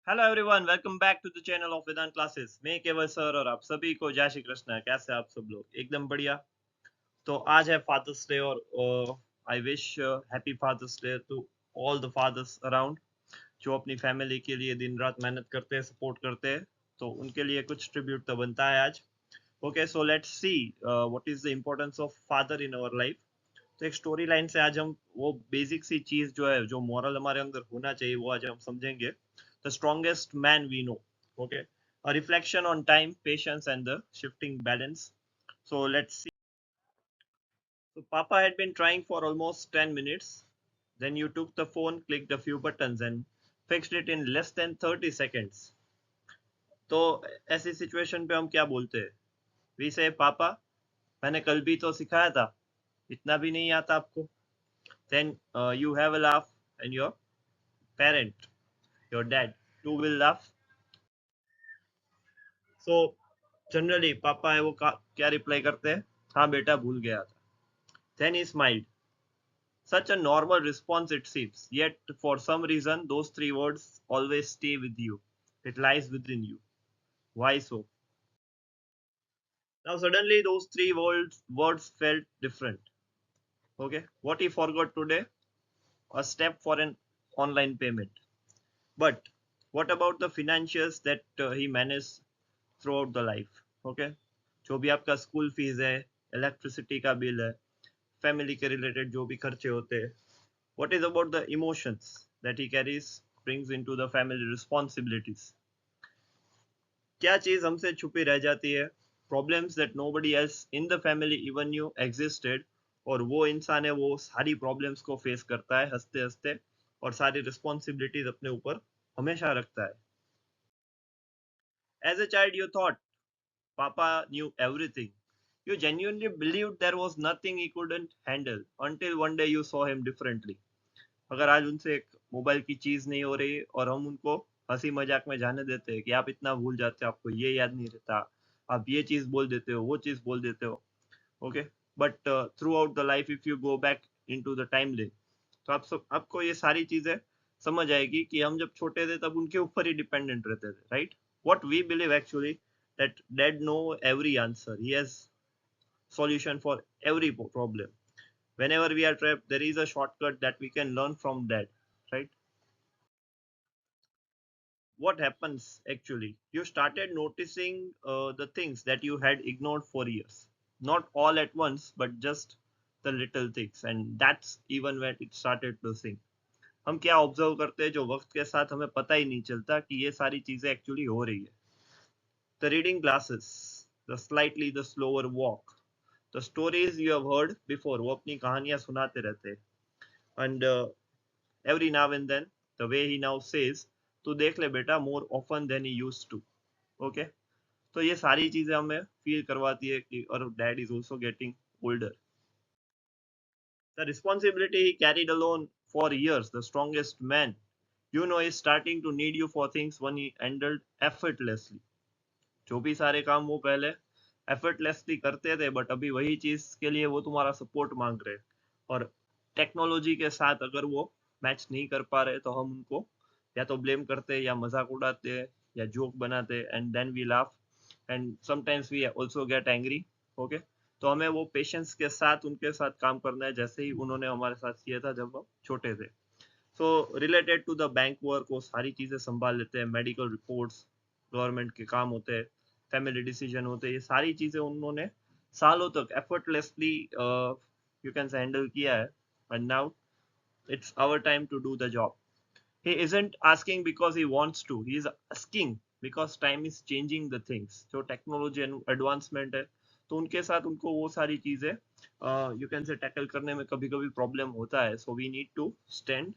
Hello everyone, welcome back to the channel of Vedanta classes. मैं Keval sir और आप सभी को जय श्री कृष्ण। कैसे आप सब लोग? एकदम बढ़िया। तो आज है फादर्स डे और I wish happy Father's Day to all the fathers around जो अपनी फैमिली के लिए दिन रात मेहनत करते हैं, सपोर्ट करते हैं। तो उनके लिए कुछ ट्रिब्यूट तो बनता है आज। Okay, so let's see what is the importance of father in our life. तो एक स्टोरी लाइन से आज हम वो बेसिक सी चीज जो है, जो मॉरल हमारे अंदर होना चाहिए, वो आज हम समझेंगे। The strongest man we know. Okay, a reflection on time, patience, and the shifting balance. So let's see. So Papa had been trying for almost 10 minutes. Then you took the phone, clicked a few buttons, and fixed it in less than 30 seconds. तो ऐसी situation पे हम क्या बोलते हैं? We से पापा, मैंने कल भी तो सिखाया था, इतना भी नहीं आता आपको? Then you have a laugh, and your parent, your dad, too will laugh. So generally पापा है वो क्या रिप्लाई करते हैं? हाँ बेटा, भूल गया था। Then he smiled. Such a normal response it seems, yet for some reason those three words always stay with you. It lies within you. Why so? Now suddenly those words felt different. Okay, what he forgot today? A step for an online payment. But what about the financials that he managed throughout the life? Okay, जो भी आपका school fees है, electricity का bill है, family के related जो भी खर्चे होते हैं, what is about the emotions that he carries, brings into the family responsibilities? क्या चीज हमसे छुपी रह जाती है? Problems that nobody else in the family even knew existed, और वो इंसान है वो सारी प्रॉब्लम्स को फेस करता है हंसते हंसते, और सारी रिस्पॉन्सिबिलिटीज अपने ऊपर हमेशा रखता है। As a child you thought Papa knew everything. You genuinely believed there was nothing he couldn't handle until one day you saw him differently. अगर आज उनसे एक मोबाइल की चीज नहीं हो रही और हम उनको हंसी मजाक में जाने देते हैं कि आप इतना भूल जाते हो, आपको ये याद नहीं रहता, आप ये चीज बोल देते हो, वो चीज बोल देते हो। Okay, but throughout the life if you go back into the time lane, तो आपको ये सारी चीजें समझ आएगी कि हम जब छोटे थे तब उनके ऊपर ही डिपेंडेंट रहते थे, right? What we believe actually that dad know every answer, he has solution for every problem. Whenever we are trapped, there is a shortcut that we can learn from that, right? What happens actually? You started noticing the things that you had ignored for years, not all at once, but just the little things, and that's even when it started to sink. हम क्या observe करते हैं जो वक्त के साथ हमें पता ही नहीं चलता कि ये सारी चीजें एक्चुअली हो रही है? The reading glasses, the slightly the slower walk, the stories you have heard before, वो अपनी कहानियां सुनाते रहते हैं, and every now and then the way he now says, तू देख ले बेटा, more often than he used to. Okay, तो ये सारी चीजें हमें फील करवाती है कि और dad is also getting older. The responsibility he carried alone for years, the strongest man you know is starting to need you for things when he handled effortlessly. जो भी सारे काम वो पहले एफर्टलेसली करते थे, बट अभी वही चीज के लिए वो तुम्हारा सपोर्ट मांग रहे हैं। और टेक्नोलॉजी के साथ अगर वो मैच नहीं कर पा रहे तो हम उनको या तो ब्लेम करते हैं, या मजाक उड़ाते हैं, या जोक बनाते हैं, and then we laugh, and sometimes we also get angry. Okay, तो हमें वो पेशेंस के साथ उनके साथ काम करना है, जैसे ही उन्होंने हमारे साथ किया था जब हम छोटे थे। So related to the bank work वो सारी चीजें संभाल लेते हैं, मेडिकल रिपोर्ट्स, गवर्नमेंट के काम होते हैं, फैमिली डिसीजन होते हैं, ये सारी चीजें उन्होंने सालों तक effortlessly you can say handle किया है। And now it's our time to do the job. He isn't asking because he wants to, he is asking because time is changing the things. जो टेक्नोलॉजी एडवांसमेंट है, तो उनके साथ उनको वो सारी चीजें यू कैन से टैकल करने में कभी कभी प्रॉब्लम होता है। So we need to stand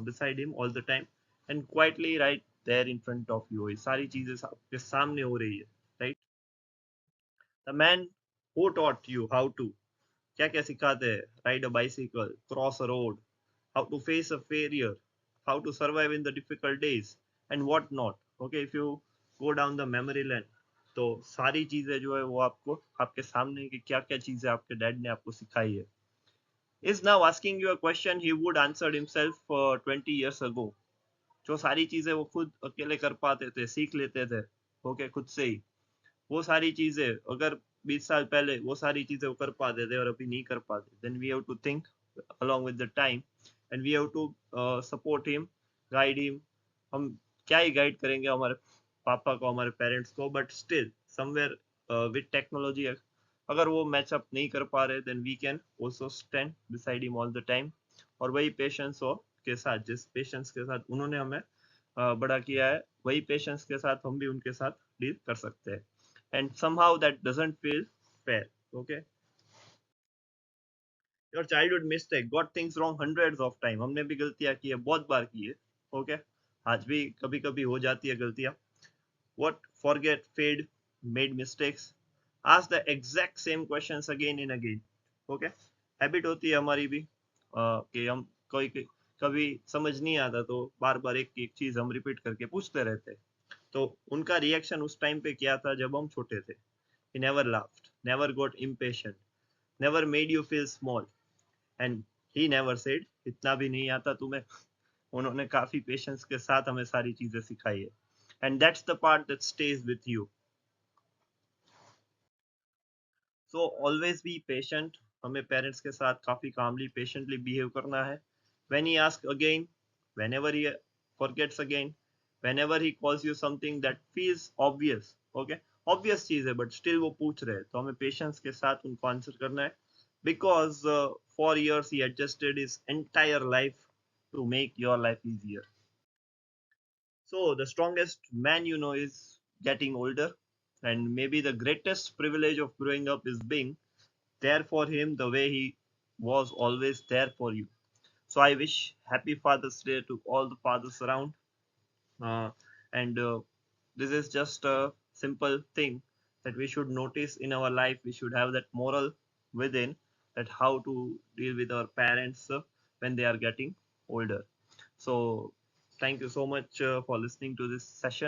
beside him all the time and quietly right there in front of you, ये सारी चीजें आपके सामने हो रही है, right? The man who taught you how to, क्या क्या सिखाते हैं? Ride a bicycle, cross a road, how to face a failure, how to survive in the difficult days, and what not. Okay, if you go down the memory lane, तो सारी चीजें जो है वो आपको आपके सामने की क्या क्या चीजें आपके डैड ने आपको सिखाई है। Is now asking you a question he would answered himself 20 years ago. जो सारी चीजें वो खुद अकेले कर पाते थे, सीख लेते थे, ओके, खुद से ही, वो सारी चीजें अगर 20 साल पहले वो सारी चीजें वो कर पाते थे और अभी नहीं कर पाते, then we have to think along with the time and we have to support him, guide him. हम क्या ही गाइड करेंगे हमारे पापा को, हमारे पेरेंट्स को, but still somewhere with technology अगर वो मैच अप नहीं कर पा रहे, then we can also stand beside him all the time. और वही पेशेंस हो के साथ, जिस पेशेंस के साथ उन्होंने हमें बड़ा किया है, वही पेशेंस के साथ हम भी उनके साथ डील कर सकते हैं। And somehow that doesn't feel fair, okay. Your childhood mistake got things wrong hundreds of time, हमने भी गलतियां की है, बहुत बार की है, ओके। आज भी कभी कभी हो जाती है गलतियां। What forget, fade, made mistakes. Ask the exact same questions again and again. Okay? Habit होती है हमारी भी कि हम कोई कभी समझ नहीं आता तो बार बार एक एक चीज हम रिपीट करके पूछते रहते हैं। तो उनका रिएक्शन उस टाइम पे क्या था जब हम छोटे थे? He never laughed, never got impatient, never made you feel small, and he never said इतना भी नहीं आता तुम्हें। उन्होंने काफी पेशेंस के साथ हमें सारी चीजें सिखाई है, and that's the part that stays with you. So always be patient, हमें पेरेंट्स के साथ काफी कामली पेशेंटली बिहेव करना है। When he ask again, whenever he forgets again, whenever he calls you something that feels obvious, okay, obvious चीज है but still वो पूछ रहे हैं, तो हमें पेशेंस के साथ उनको आंसर करना है, because for years he adjusted his entire life to make your life easier. So the strongest man you know is getting older, and maybe the greatest privilege of growing up is being there for him the way he was always there for you. So I wish happy Father's Day to all the fathers around. Uh, and this is just a simple thing that we should notice in our life. We should have that moral within, that how to deal with our parents when they are getting older. So thank you so much for listening to this session.